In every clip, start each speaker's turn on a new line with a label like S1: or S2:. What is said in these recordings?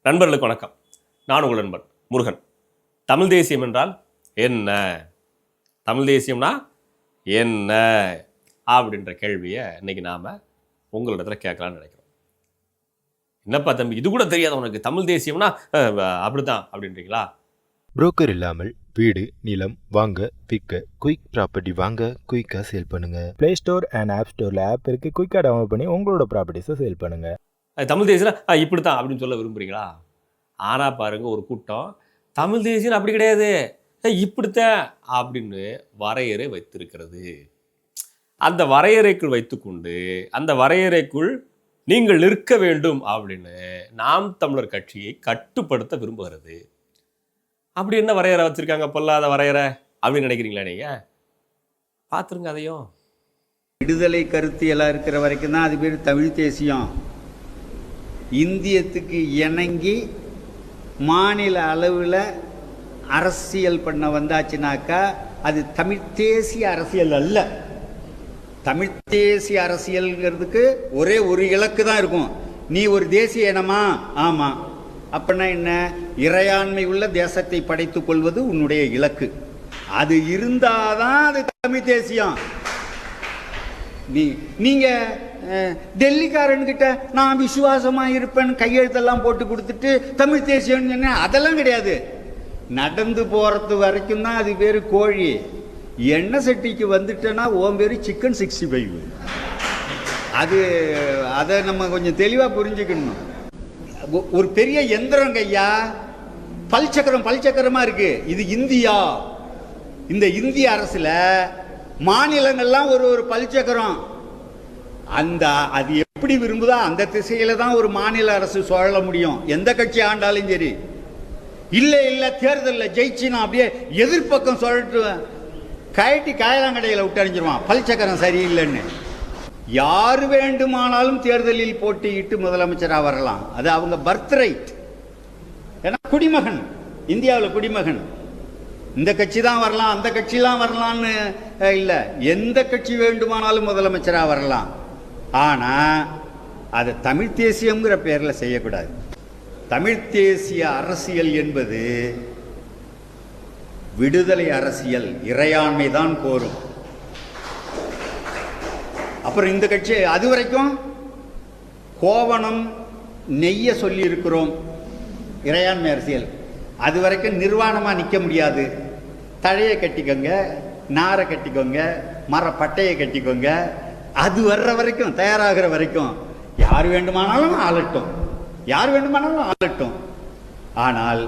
S1: நண்பர்களுக்கு வணக்கம். நான் உங்கள் நண்பன் முருகன். தமிழ் தேசியம் என்றால் என்ன? தமிழ் தேசியம்னா என்ன அப்படின்ற கேள்வியை இன்னைக்கு நாம் உங்களிடத்துல கேட்கலான்னு நினைக்கிறோம். என்னப்பா தம்பி, இது கூட தெரியாத உனக்கு தமிழ் தேசியம்னா அப்படித்தான் அப்படின்றீங்களா?
S2: புரோக்கர் இல்லாமல் வீடு நிலம் வாங்க விற்க குயிக் ப்ராப்பர்ட்டி வாங்க குயிக்காக சேல் பண்ணுங்க. பிளே ஸ்டோர் அண்ட் ஆப் ஸ்டோரில் ஆப் இருக்கு. குயிக்காக டவுன்லோட் பண்ணி உங்களோட ப்ராப்பர்ட்டிஸை சேல் பண்ணுங்க.
S1: தமிழ் தேசியம் இப்படித்தான் அப்படின்னு சொல்ல விரும்புகிறீங்களா? ஆனால் பாருங்க, ஒரு கூட்டம் தமிழ் தேசியம் அப்படி கிடையாது, இப்படித்தான் அப்படின்னு வரையறை வைத்திருக்கிறது. அந்த வரையறைக்குள் வைத்துக்கொண்டு அந்த வரையறைக்குள் நீங்கள் நிற்க வேண்டும் அப்படின்னு நாம் தமிழர் கட்சியை கட்டுப்படுத்த விரும்புகிறது. அப்படி என்ன வரையறை வச்சிருக்காங்க, பொல்லாத வரையறை அப்படின்னு நினைக்கிறீங்களா? நீங்க பார்த்துருங்க. அதையும்
S3: விடுதலை கருத்தியெல்லாம் இருக்கிற வரைக்கும் தான் அது பேர் தமிழ் தேசியம். இந்தியத்துக்கு இணங்கி மாநில அளவில் அரசியல் பண்ண வந்தாச்சுனாக்கா அது தமிழ் தேசிய அரசியல் அல்ல. தமிழ் தேசிய அரசியல்ங்கிறதுக்கு ஒரே ஒரு இலக்கு தான் இருக்கும். நீ ஒரு தேசிய இனமா? ஆமாம். அப்படின்னா என்ன? இறையாண்மை உள்ள தேசத்தை படைத்துக் கொள்வது உன்னுடைய இலக்கு. அது இருந்தாதான் அது தமிழ் தேசியம். நீங்க டெல்லிக்காரன்கிட்ட நான் விசுவாசமா இருப்பேன் கையெழுத்தெல்லாம் போட்டு கொடுத்துட்டு தமிழ் தேசியம் சொன்ன அதெல்லாம் கிடையாது. நடந்து போறது வரைக்கும் தான் அது பேரு கோழி. எண்ணெய் சட்டிக்கு வந்துட்டேன்னா ஓம் பேரு சிக்கன் 65. அதை நம்ம கொஞ்சம் தெளிவா புரிஞ்சுக்கணும். ஒரு பெரிய எந்திரம் கையா, பல்சக்கரமா இருக்கு. இது இந்தியா. இந்த இந்திய அரசுல மாநிலங்கள்லாம் ஒரு பல்சக்கரம். அது எப்படி விரும்புதோ அந்த திசையில தான் ஒரு மாநில அரசு சுழல முடியும், எந்த கட்சி ஆண்டாலும் சரி. இல்ல தேர்தலில் ஜெயிச்சுனா அப்படியே எதிர்பக்கம் சுழட்டுவேன், கயட்டி காயலாங்கடையில் விட்டு அணிஞ்சிருவான், பல்சக்கரம் சரியில்லைன்னு. யாரு வேண்டுமானாலும் தேர்தலில் போட்டியிட்டு முதலமைச்சராக வரலாம். அது அவங்க பர்த் ரைட். ஏன்னா குடிமகன், இந்தியாவில் குடிமகன். இந்த கட்சி தான் வரலாம் அந்த கட்சிலாம் வரலான்னு இல்லை, எந்த கட்சி வேண்டுமானாலும் முதலமைச்சராக வரலாம். ஆனால் அதை தமிழ் தேசியம்ங்கிற பேரில் செய்யக்கூடாது. தமிழ் தேசிய அரசியல் என்பது விடுதலை அரசியல், இறையாண்மை தான் கோரும். அப்புறம் இந்த கட்சி அது வரைக்கும் கோவணம் நெய்ய சொல்லி இருக்கிறோம். இறையாண்மை அரசியல் அது வரைக்கும் நிர்வாணமாக நிற்க முடியாது. தழையை கட்டிக்கோங்க, நாரை கட்டிக்கோங்க, மர பட்டையை கட்டிக்கோங்க. அது வர்ற வரைக்கும், தயாராகிற வரைக்கும் யார் வேண்டுமானாலும் ஆளட்டும், யார் வேண்டுமானாலும் ஆளட்டும். ஆனால்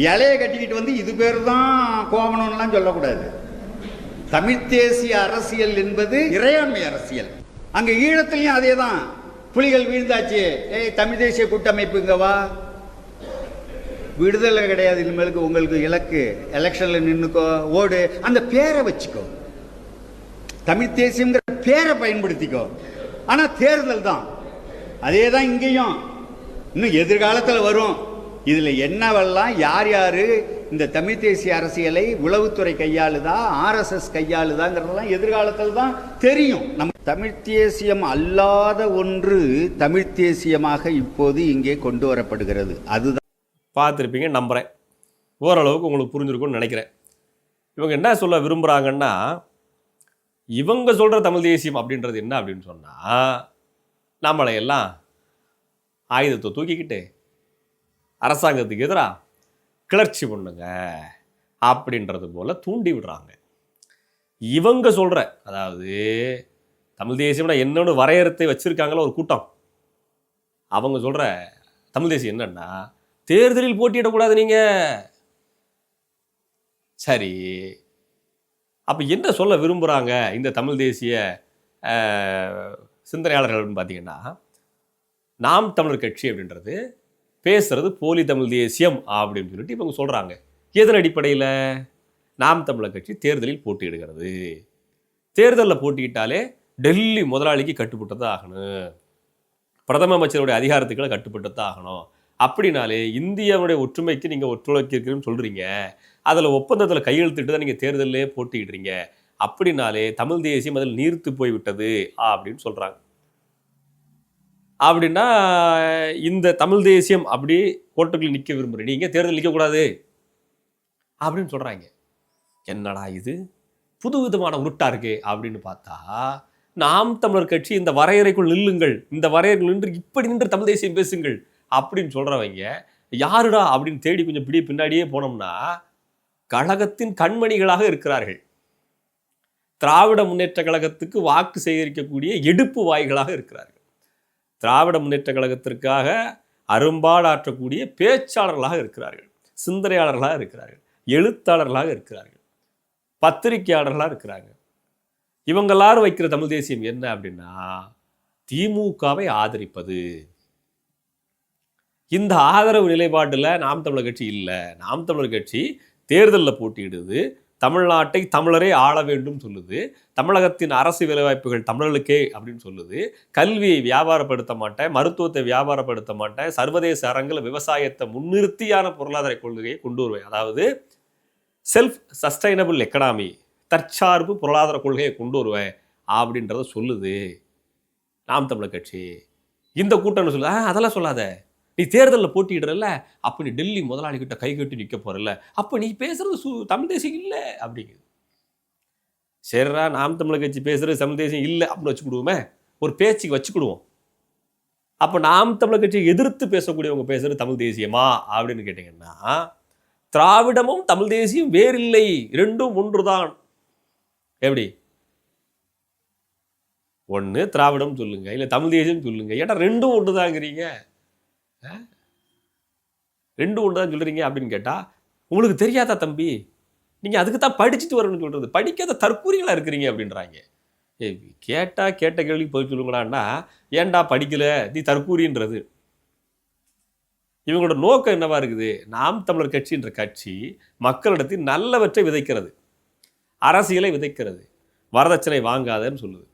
S3: இலையை கட்டிக்கிட்டு வந்து இது பேர் தான் கோவணம்லாம் சொல்லக்கூடாது. தமிழ் தேசிய அரசியல் என்பது இறையாண்மை அரசியல். அங்கே ஈழத்திலையும் அதே தான். புலிகள் வீழ்ந்தாச்சு, தமிழ் தேசிய கூட்டமைப்புங்கவா, விடுதலை கிடையாது. இனிமேலுக்கு உங்களுக்கு இலக்கு எலெக்ஷன்ல நின்னுக்கோ, ஓடு, அந்த பேரை வச்சுக்கோ, தமிழ் தேசியம்ங்கிற பேரை பயன்படுத்திக்கோ. ஆனா தேர்தல் தான் அதே தான் இங்கேயும். இன்னும் எதிர்காலத்தில் வரும். இதுல என்னவெல்லாம் யார் யாரு இந்த தமிழ் தேசிய அரசியலை உளவுத்துறை கையாளுதா, RSS கையாளுதாங்கிறதெல்லாம் எதிர்காலத்தில் தான் தெரியும். நம்ம தமிழ் தேசியம் அல்லாத ஒன்று தமிழ் தேசியமாக இப்போது இங்கே கொண்டு வரப்படுகிறது. அதுதான்
S1: பார்த்துருப்பீங்க, நம்புகிறேன். ஓரளவுக்கு உங்களுக்கு புரிஞ்சிருக்கும்னு நினைக்கிறேன். இவங்க என்ன சொல்ல விரும்புகிறாங்கன்னா, இவங்க சொல்கிற தமிழ் தேசியம் அப்படின்றது என்ன அப்படின்னு சொன்னால், நம்மளை எல்லாம் ஆயுதத்தை தூக்கிக்கிட்டு அரசாங்கத்துக்கு எதிராக கிளர்ச்சி பண்ணுங்க அப்படின்றது போல் தூண்டி விடுறாங்க. இவங்க சொல்கிற, அதாவது தமிழ் தேசியம்னா என்னன்னு வரையறுத்தை வச்சுருக்காங்களோ ஒரு கூட்டம், அவங்க சொல்கிற தமிழ் தேசியம் என்னன்னா, தேர்தலில் போட்டியிடக்கூடாது நீங்க. சரி, அப்போ என்ன சொல்ல விரும்புகிறாங்க இந்த தமிழ் தேசிய சிந்தனையாளர்கள் பார்த்தீங்கன்னா, நாம் தமிழர் கட்சி அப்படின்றது பேசுறது போலி தமிழ் தேசியம் அப்படின்னு சொல்லிட்டு இவங்க சொல்கிறாங்க. எதன் அடிப்படையில்? நாம் தமிழர் கட்சி தேர்தலில் போட்டியிடுகிறது. தேர்தலில் போட்டியிட்டாலே டெல்லி முதலாளிக்கு கட்டுப்பட்டு தான் ஆகணும், பிரதம அமைச்சருடைய அதிகாரத்துக்களை கட்டுப்பட்டு தான் ஆகணும். அப்படின்னாலே இந்தியாவுடைய ஒற்றுமைக்கு நீங்கள் ஒத்துழைக்கிறீங்கன்னு சொல்கிறீங்க, அதில் ஒப்பந்தத்தில் கையெழுத்திட்டு தான் நீங்கள் தேர்தலே போட்டியிடுறீங்க. அப்படின்னாலே தமிழ் தேசியம் அதில் நீர்த்து போய்விட்டது அப்படின்னு சொல்கிறாங்க. அப்படின்னா இந்த தமிழ் தேசியம் அப்படி கோட்டுக்குள்ள நிற்க விரும்புகிறேன், நீங்கள் தேர்தல் நிற்கக்கூடாது அப்படின்னு சொல்கிறாங்க. என்னடா இது புது விதமான உருட்டா இருக்கு அப்படின்னு பார்த்தா, நாம் தமிழர் கட்சி இந்த வரையறைக்குள் நில்லுங்கள், இந்த வரையறைக்குள் நின்று இப்படி நின்று தமிழ் தேசியம் பேசுங்கள் அப்படின்னு சொல்கிறவங்க யாருடா அப்படின்னு தேடி கொஞ்சம் பின்னாடியே போனோம்னா கழகத்தின் கண்மணிகளாக இருக்கிறார்கள். திராவிட முன்னேற்ற கழகத்துக்கு வாக்கு சேகரிக்கக்கூடிய எடுப்பு வாய்களாக இருக்கிறார்கள். திராவிட முன்னேற்ற கழகத்திற்காக அரும்பாடாற்றக்கூடிய பேச்சாளர்களாக இருக்கிறார்கள், சிந்தனையாளர்களாக இருக்கிறார்கள், எழுத்தாளர்களாக இருக்கிறார்கள், பத்திரிகையாளர்களாக இருக்கிறாங்க. இவங்க எல்லாரும் வைக்கிற தமிழ் தேசியம் என்ன அப்படின்னா திமுகவை ஆதரிப்பது. இந்த ஆதரவு நிலைப்பாட்டில் நாம் தமிழர் கட்சி இல்லை. நாம் தமிழர் கட்சி தேர்தலில் போட்டியிடுது, தமிழ்நாட்டை தமிழரே ஆள வேண்டும் சொல்லுது, தமிழகத்தின் அரசு வேலைவாய்ப்புகள் தமிழர்களுக்கே அப்படின்னு சொல்லுது, கல்வியை வியாபாரப்படுத்த மாட்டேன், மருத்துவத்தை வியாபாரப்படுத்த மாட்டேன், சர்வதேச அரங்கில் விவசாயத்தை முன்னிறுத்தியான பொருளாதார கொள்கையை கொண்டு வருவேன், அதாவது செல்ஃப் சஸ்டைனபிள் எக்கனாமி, தற்சார்பு பொருளாதார கொள்கையை கொண்டு வருவேன் அப்படின்றத சொல்லுது நாம் தமிழர் கட்சி. இந்த கூட்டம் சொல்லுது, அதெல்லாம் சொல்லாத, நீ தேர்தலில் போட்டியிடுறல, அப்போ நீ டெல்லி முதலாளிகிட்ட கை கட்டி நிற்க போறல, அப்போ நீ பேசுறது தமிழ் தேசியம் இல்லை அப்படிங்குது. சரிடா, நாம் தமிழர் கட்சி பேசுறது தமிழ் தேசியம் இல்லை அப்படின்னு வச்சுக்கிடுவோமே, ஒரு பேச்சுக்கு வச்சுக்கிடுவோம். அப்போ நாம் தமிழர் கட்சியை எதிர்த்து பேசக்கூடியவங்க பேசுறது தமிழ் தேசியமா அப்படின்னு கேட்டிங்கன்னா, திராவிடமும் தமிழ் தேசியம் வேறில்லை, ரெண்டும் ஒன்றுதான். எப்படி? ஒன்று திராவிடம் சொல்லுங்க, இல்லை தமிழ் தேசியம் சொல்லுங்க, ஏன்னா ரெண்டும் ஒன்று தாங்கிறீங்க, ரெண்டும் ஒன்று தான் சொல்கிறீங்க அப்படின்னு கேட்டால் உங்களுக்கு தெரியாதா தம்பி, நீங்கள் அதுக்கு தான் படிச்சுட்டு வரணும்னு சொல்கிறது, படிக்காத தற்கூறிகளாக இருக்கிறீங்க அப்படின்றாங்க. கேட்ட கேள்விக்கு போய் சொல்லுங்களான்னா, ஏன்டா படிக்கலை நீ தற்கூறின்றது. இவங்களோட நோக்கம் என்னவா இருக்குது? நாம் தமிழர் கட்சின்ற கட்சி மக்களிடத்தில் நல்லவற்றை விதைக்கிறது, அரசியலை விதைக்கிறது, வரதட்சணை வாங்காதன்னு சொல்லுது.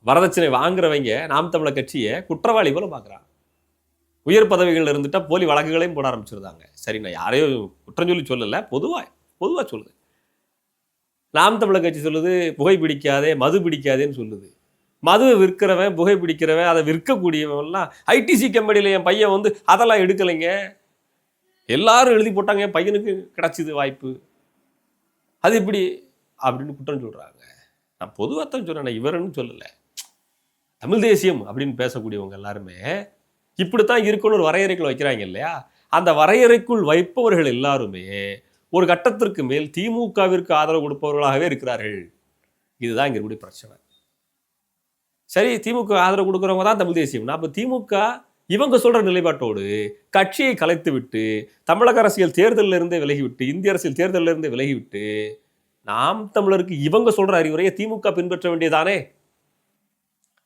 S1: வரதட்சணை வாங்குறவங்க நாம் தமிழர் கட்சியை குற்றவாளி போல பார்க்குறாங்க. உயர் பதவிகள் இருந்துட்டா போலி வழக்குகளையும் போட ஆரம்பிச்சிருந்தாங்க. சரி, நான் யாரையும் குற்றம் சொல்லி சொல்லலை, பொதுவாக சொல்லுது. நாம் தமிழர் கட்சி சொல்லுது புகை பிடிக்காதே, மது பிடிக்காதேன்னு சொல்லுது. மதுவை விற்கிறவன், புகை பிடிக்கிறவன், அதை விற்கக்கூடியவன்லாம் ஐடிசி கம்பெனியில் என் பையன் வந்து அதெல்லாம் எடுக்கலைங்க, எல்லாரும் எழுதி போட்டாங்க, என் பையனுக்கு கிடச்சிது வாய்ப்பு, அது இப்படி அப்படின்னு குற்றம் சொல்கிறாங்க. நான் பொதுவாக தான் சொன்னேன், இவருன்னு சொல்லலை. தமிழ் தேசியம் அப்படின்னு பேசக்கூடியவங்க எல்லாருமே இப்படித்தான் இருக்குன்னு ஒரு வரையறைக்குள் வைக்கிறாங்க இல்லையா? அந்த வரையறைக்குள் வைப்பவர்கள் எல்லாருமே ஒரு கட்டத்திற்கு மேல் திமுகவிற்கு ஆதரவு கொடுப்பவர்களாகவே இருக்கிறார்கள். இதுதான் இங்கே இருக்கக்கூடிய பிரச்சனை. சரி, திமுக ஆதரவு கொடுக்குறவங்க தான் தமிழ் தேசியம்னா, அப்போ திமுக இவங்க சொல்கிற நிலைப்பாட்டோடு கட்சியை கலைத்து விட்டு, தமிழக அரசியல் தேர்தலில் இருந்தே விலகிவிட்டு, இந்திய அரசியல் தேர்தலில் இருந்தே விலகிவிட்டு, நாம் தமிழருக்கு இவங்க சொல்கிற அறிவுரையை திமுக பின்பற்ற வேண்டியதானே?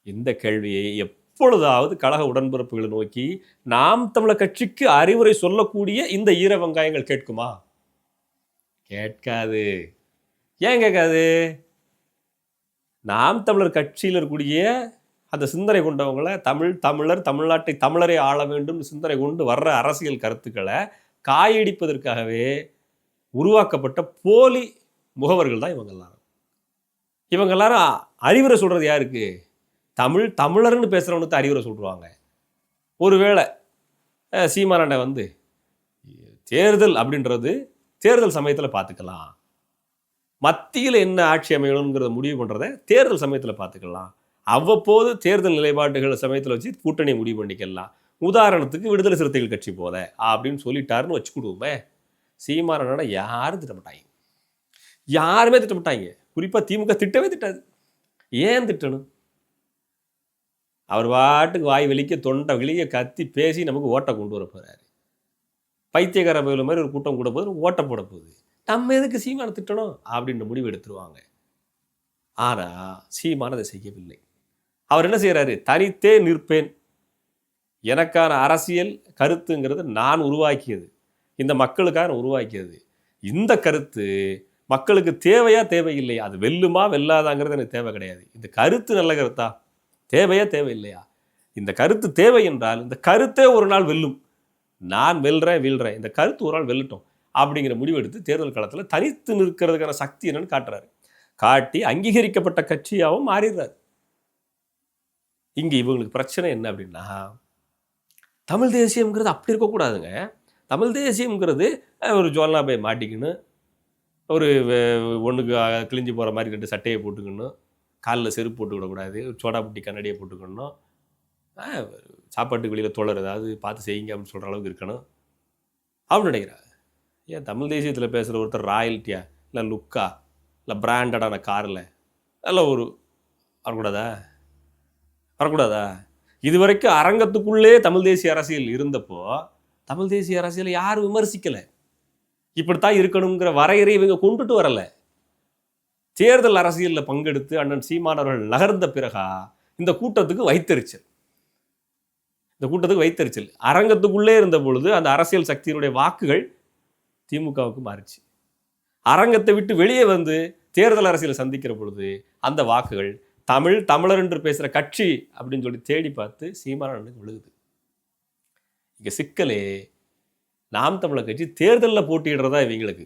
S1: இந்த கேள்வியை எப்பொழுதாவது கழக உடன்பிறப்புகளை நோக்கி நாம் தமிழர் கட்சிக்கு அறிவுரை சொல்லக்கூடிய இந்த ஈர வெங்காயங்கள் கேட்குமா? கேட்காது. ஏன் கேட்காது? நாம் தமிழர் கட்சியில் இருக்கக்கூடிய அந்த சிந்தனை கொண்டவங்களை, தமிழர் தமிழ்நாட்டை தமிழரை ஆள வேண்டும் சிந்தனை கொண்டு வர்ற அரசியல் கருத்துக்களை காயடிப்பதற்காகவே உருவாக்கப்பட்ட போலி முகவர்கள் தான் இவங்கெல்லாம். இவங்க எல்லாரும் அறிவுரை சொல்கிறது யாருக்கு? தமிழர்னு பேசுகிறவனுக்கு அறிவுரை சொல்லுவாங்க. ஒருவேளை சீமானண்டை வந்து தேர்தல் அப்படின்றது தேர்தல் சமயத்தில் பார்த்துக்கலாம், மத்தியில் என்ன ஆட்சி அமையணுங்கிறத முடிவு பண்ணுறதை தேர்தல் சமயத்தில் பார்த்துக்கலாம், அவ்வப்போது தேர்தல் நிலைப்பாடுகள் சமயத்தில் வச்சு கூட்டணி முடிவு பண்ணிக்கலாம், உதாரணத்துக்கு விடுதலை சிறுத்தைகள் கட்சி போத அப்படின்னு சொல்லிட்டாருன்னு வச்சுக்கிடுவோமே. சீமானண்டை யாரும் திட்டமாட்டாங்க, யாருமே திட்டமாட்டாங்க. குறிப்பாக திமுக திட்டவே திட்டாது. ஏன் திட்டணும்? அவர் பாட்டுக்கு வாய் வெளிக்க தொண்டை வெளியே கத்தி பேசி நமக்கு ஓட்டை கொண்டு வர போகிறாரு. பைத்தியக்கார பயில மாதிரி ஒரு கூட்டம் கூட போது ஓட்டை போட போகுது, நம்ம எதுக்கு சீமான திட்டணும் அப்படின்ற முடிவு எடுத்துருவாங்க. ஆனால் சீமான அதை செய்யவில்லை. அவர் என்ன செய்கிறாரு? தனித்தே நிற்பேன், எனக்கான அரசியல் கருத்துங்கிறது நான் உருவாக்கியது, இந்த மக்களுக்காக நான் உருவாக்கியது, இந்த கருத்து மக்களுக்கு தேவையா தேவையில்லையா, அது வெல்லுமா வெல்லாதாங்கிறது எனக்கு தேவை கிடையாது, இந்த கருத்து நல்ல கருத்தா, தேவையா தேவையில்லையா, இந்த கருத்து தேவை என்றால் இந்த கருத்தே ஒரு நாள் வெல்லும், நான் வெல்றேன் வீழ்றேன், இந்த கருத்து ஒரு நாள் வெல்லட்டும் அப்படிங்கிற முடிவு எடுத்து தேர்தல் காலத்தில் தனித்து நிற்கிறதுக்கான சக்தி என்னன்னு காட்டுறாரு. காட்டி அங்கீகரிக்கப்பட்ட கட்சியாகவும் மாறிடுறாரு. இங்கே இவங்களுக்கு பிரச்சனை என்ன அப்படின்னா, தமிழ் தேசியம்ங்கிறது அப்படி இருக்கக்கூடாதுங்க. தமிழ் தேசியம்ங்கிறது ஒரு ஜோல்னா போய் மாட்டிக்கணும், ஒரு ஒன்றுக்கு கிழிஞ்சு போகிற மாதிரி 2 சட்டையை போட்டுக்கணும், காலில் செருப்பு போட்டுக்கிடக்கூடாது, ஒரு சோடாபுட்டி கண்ணாடியை போட்டுக்கணும், சாப்பாட்டுக்கு வெளியில் தோழர் ஏதாவது பார்த்து செய்யுங்க அப்படின்னு சொல்கிற அளவுக்கு இருக்கணும் அப்படின்னு நினைக்கிறாங்க. ஏன் தமிழ் தேசியத்தில் பேசுகிற ஒருத்தர் ராயல்ட்டியா இல்லை லுக்கா இல்லை பிராண்டடான காரில் அதில் ஒரு வரக்கூடாதா? இது வரைக்கும் அரங்கத்துக்குள்ளே தமிழ் தேசிய அரசியல் இருந்தப்போ தமிழ் தேசிய அரசியலை யாரும் விமர்சிக்கலை. இப்படித்தான் இருக்கணுங்கிற வரையறை இவங்க கொண்டுட்டு வரலை. தேர்தல் அரசியலில் பங்கெடுத்து அண்ணன் சீமான் அவர்கள் நகர்ந்த பிறகா இந்த கூட்டத்துக்கு வைத்தறிச்சல். அரங்கத்துக்குள்ளே இருந்த பொழுது அந்த அரசியல் சக்தியினுடைய வாக்குகள் திமுகவுக்கு மாறிச்சு. அரங்கத்தை விட்டு வெளியே வந்து தேர்தல் அரசியலை சந்திக்கிற பொழுது அந்த வாக்குகள் தமிழர் என்று பேசுகிற கட்சி அப்படின்னு சொல்லி தேடி பார்த்து சீமானனுக்கு விழுகுது. இங்கே சிக்கலே நாம் தமிழர் கட்சி தேர்தலில் போட்டியிடுறதா இவங்களுக்கு.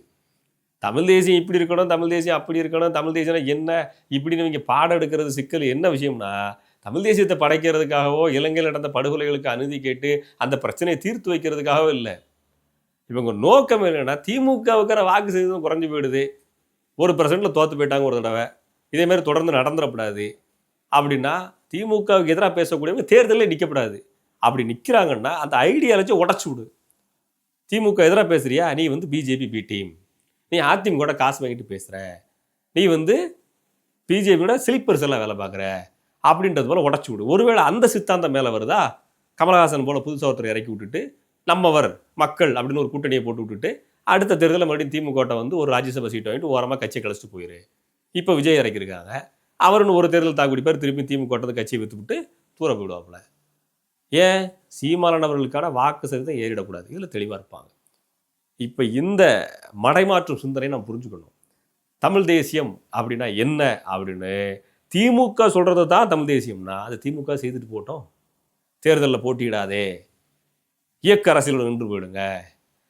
S1: தமிழ் தேசியம் இப்படி இருக்கணும், தமிழ் தேசியம் அப்படி இருக்கணும், தமிழ் தேசியம் என்ன இப்படின்னு இவங்க பாடம் எடுக்கிறது சிக்கல். என்ன விஷயம்னா, தமிழ் தேசியத்தை படைக்கிறதுக்காகவோ இலங்கையில் நடந்த படுகொலைகளுக்கு அநீதி கேட்டு அந்த பிரச்சனையை தீர்த்து வைக்கிறதுக்காகவோ இல்லை. இவங்க நோக்கம் என்னென்னா, திமுகவுக்கிற வாக்கு சதவீதம் குறைஞ்சி போயிடுது, 1% தோற்று போயிட்டாங்க ஒரு தடவை, இதேமாதிரி தொடர்ந்து நடந்துடக்கூடாது அப்படின்னா திமுகவுக்கு எதிராக பேசக்கூடியவங்க தேர்தலே நிற்கப்படாது. அப்படி நிற்கிறாங்கன்னா அந்த ஐடியாலஜி உடச்சி விடு. திமுக எதிராக பேசுறியா, நீ வந்து பிஜேபி பி டீம், நீ அதிமுக காசு வாங்கிட்டு பேசுகிற, நீ வந்து பிஜேபியோட ஸ்லீப்பர்ஸ் எல்லாம் வேலை பார்க்குற அப்படின்றது போல் உடச்சி விடு. ஒருவேளை அந்த சித்தாந்தம் மேலே வருதா, கமலஹாசன் போல் புதுசாக ஒருத்தர் இறக்கி விட்டுட்டு நம்மவர் மக்கள் அப்படின்னு ஒரு கூட்டணியை போட்டு விட்டுட்டு அடுத்த தேர்தலில் மறுபடியும் திமுக வந்து ஒரு ராஜ்யசபா சீட்டை வாங்கிட்டு ஓரமாக கட்சியை கழிச்சிட்டு போயிரு. இப்போ விஜய் இறக்கியிருக்காங்க, அவருன்னு ஒரு தேர்தல் தாக்குடிப்பார், திருப்பி திமுக கட்சியை விற்றுவிட்டு தூர போயிடுவாப்புல. ஏன், சீமானன் அவர்களுக்கான வாக்கு சதவீதம் ஏறிடக்கூடாது, இதில் தெளிவாக இருப்பாங்க. இப்போ இந்த மடைமாற்றும் சிந்தனையை நாம் புரிஞ்சுக்கணும். தமிழ் தேசியம் அப்படின்னா என்ன அப்படின்னு திமுக சொல்கிறது தான் தமிழ் தேசியம்னா அது திமுக செய்துட்டு போட்டோம். தேர்தலில் போட்டியிடாதே, இயக்க அரசியலோடு நின்று போயிடுங்க,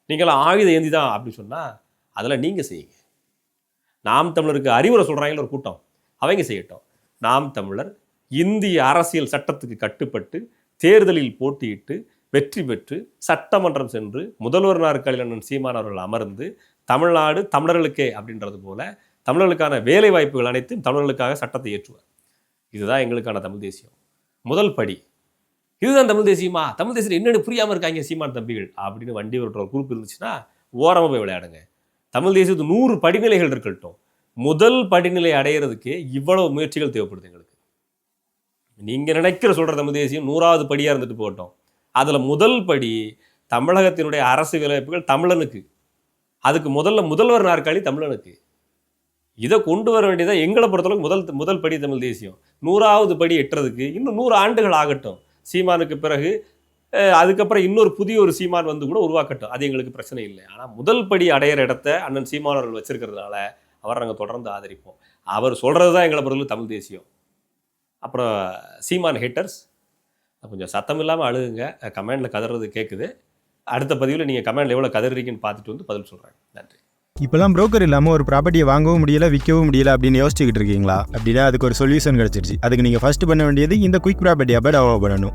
S1: நீங்களாம் ஆயுதம் ஏந்தி தான் அப்படின்னு சொன்னால் அதெல்லாம் நீங்கள் செய்யுங்க. நாம் தமிழருக்கு அறிவுரை சொல்கிறாங்களே ஒரு கூட்டம், அவங்க செய்யட்டும். நாம் தமிழர் இந்திய அரசியல் சட்டத்துக்கு கட்டுப்பட்டு தேர்தலில் போட்டியிட்டு வெற்றி பெற்று சட்டமன்றம் சென்று முதல்வர் நாற்காலியில் அண்ணன் சீமான் அவர்கள் அமர்ந்து தமிழ்நாடு தமிழர்களுக்கே அப்படின்றது போல தமிழர்களுக்கான வேலை வாய்ப்புகள் அனைத்தும் தமிழர்களுக்காக சட்டத்தை ஏற்றுவார். இதுதான் எங்களுக்கான தமிழ் தேசியம். முதல் படி இதுதான் தமிழ் தேசியமா, தமிழ் தேசியம் என்னென்னு புரியாமல் இருக்காங்க சீமான் தம்பிகள் அப்படின்னு வண்டி ஓட்டுற ஒரு குரூப் இருந்துச்சுன்னா ஓரமாக போய் விளையாடுங்க. தமிழ் தேசியத்து 100 படிநிலைகள் இருக்கட்டும். முதல் படிநிலை அடையிறதுக்கு இவ்வளவு முயற்சிகள் தேவைப்படுது எங்களுக்கு. நீங்கள் நினைக்கிற சொல்கிற தமிழ் தேசியம் 100வது படியாக இருந்துட்டு போகட்டும். அதில் முதல் படி தமிழகத்தினுடைய அரசு வேலைவாய்ப்புகள் தமிழனுக்கு, அதுக்கு முதல்வர் நாற்காலி தமிழனுக்கு. இதை கொண்டு வர வேண்டியதாக எங்களை பொறுத்தளவுக்கு முதல் படி தமிழ் தேசியம். 100வது படி எட்டுறதுக்கு இன்னும் 100 ஆண்டுகள் ஆகட்டும். சீமானுக்கு பிறகு அதுக்கப்புறம் இன்னொரு புதிய ஒரு சீமான் வந்து கூட உருவாக்கட்டும், அது எங்களுக்கு பிரச்சனை இல்லை. ஆனால் முதல் படி அடையிற இடத்த அண்ணன் சீமான் அவர்கள் வச்சிருக்கிறதுனால அவரை நாங்கள் தொடர்ந்து ஆதரிப்போம். அவர் சொல்கிறது தான் எங்களை பொறுத்தளவு தமிழ் தேசியம். அப்புறம் சீமான் ஹேட்டர்ஸ் கொஞ்சம் சத்தம் இல்லாமல் அழுகுங்க, கமெண்டில் கதறது கேட்குது. அடுத்த பதிவில் நீங்கள் கமெண்டில் எவ்வளோ கதறீங்கன்னு பார்த்துட்டு வந்து பதில் சொல்கிறேன். நன்றி.
S2: இப்போலாம் புரோக்கர் இல்லாமல் ஒரு ப்ராப்பர்ட்டியை வாங்கவும் முடியல, விற்கவும் முடியல அப்படின்னு யோசிச்சுக்கிட்டு இருக்கீங்களா? அப்படின்னா அதுக்கு ஒரு சொல்யூஷன் கிடச்சிருச்சு. அதுக்கு நீங்கள் ஃபர்ஸ்ட் பண்ண வேண்டியது இந்த குயிக் ப்ராப்பர்ட்டி ஆப்பை டவுன்லோட் பண்ணணும்.